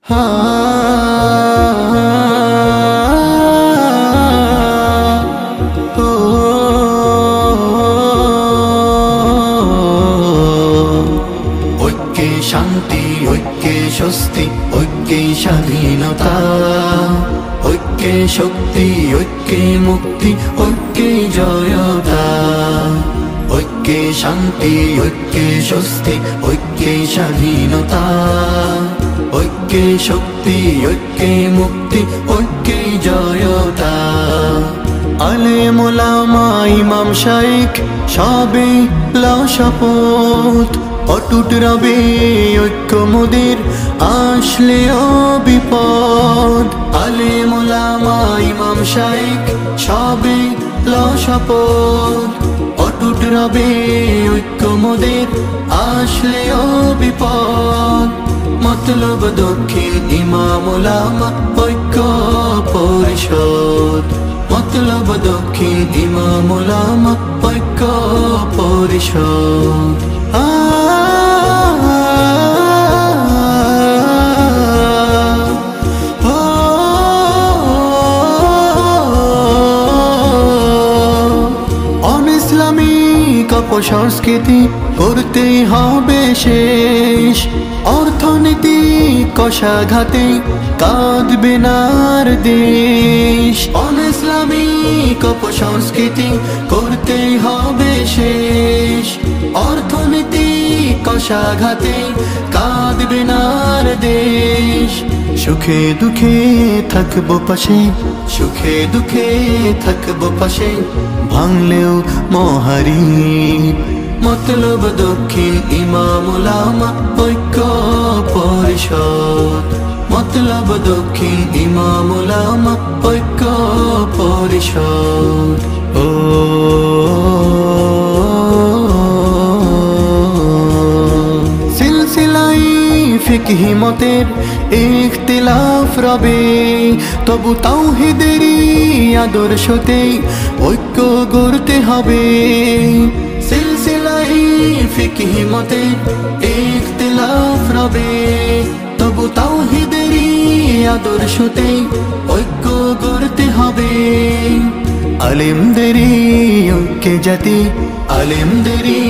ঐক্যে শান্তি, ঐক্যে স্বস্তি, ঐক্যে স্বাধীনতা, ঐক্যে শক্তি, ঐক্যে মুক্তি, ঐক্যে জয়তা। ঐক্যে শান্তি, ঐক্যে স্বস্তি, ঐক্যে স্বাধীনতা, ঐক্যে শক্তি, ঐক্যে মুক্তি, ঐক্যে জয়তা। আলেম ওলামা ইমাম শাইখ সবে লও শপথ, অটুট রবে ঐক্য মোদের আসলেও বিপদ। আলেম ওলামা ইমাম শাইখ সবে লও শপথ, অটুট রবে ঐক্য মোদের আসলেও বিপদ। মতলব দক্ষিণ ইমাম ওলামা ঐক্য পরিষদ, মতলব দক্ষিণ ইমাম ওলামা ঐক্য পরিষদ। অনইসলামিক অপসংস্কৃতি করতেই হবে শেষ, অর্থনীতি কষাঘাতে কাঁদবে নার দেশ। অনইসলামিক অপসংস্কৃতি করতেই হবে শেষ, অর্থনীতি কষাঘাতে কাঁদবে নার দেশ। সুখে দুঃখে থাকবো পাশে, সুখে দুঃখে থাকবো পাশে, ভাঙলেও মহারি। মতলব দক্ষিণ ইমাম ওলামা ঐক্য পরিষদ, মতলব দক্ষিণ ইমাম ওলামা ঐক্য পরিষদ। সিলসিলাই ফিকহি মতের ইখতিলাফ রবে, তবু তাওহীদেরই আদর্শতে ঐক্য গড়তে হবে। সিলসিলাই ফিকহি মতের ইখতিলাফ রবে, তবু তাওহীদেরই আদর্শতে ঐক্য গড়তে হবে। আলেমদেরই ঐক্যে জাতি, আলেমদেরই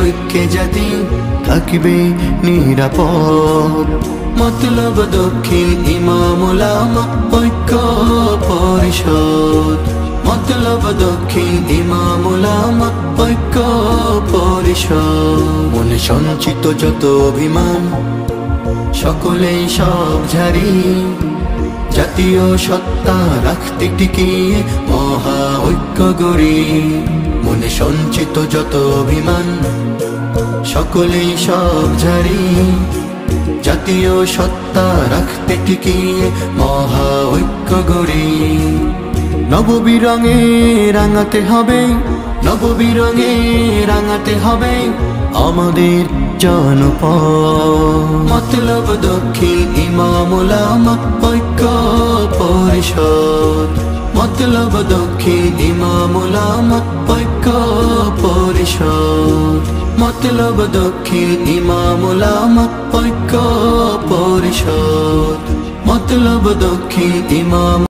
ঐক্যে জাতি থাকবে নিরাপদ। মতলব দক্ষিণ ইমাম ওলামা ঐক্য পরিষদ, মতলব দক্ষিণ ইমাম ওলামা ঐক্য পরিষদ। মনে সঞ্চিত যত অভিমান সকলেই সব ঝাড়ি, জাতীয় সত্তা রাখতে টিকিয়ে মহা ঐক্য গড়ি। মনে সঞ্চিত যত অভিমান সকলেই সব ঝাড়ি, জাতীয় সত্তা রাখতে টিকিয়ে মহা ঐক্য গড়ি। নববী রঙে রাঙাতে হবে, নববী রঙে রাঙাতে হবে আমাদের জনপদ। মতলব দক্ষিণ ইমাম ওলামা ঐক্য পরিষদ, মতলব দক্ষিণ ইমাম ওলামা ঐক্য পরিষদ, মতলব দক্ষিণ ইমাম ওলামা ঐক্য পরিষদ, মতলব দক্ষিণ ইমাম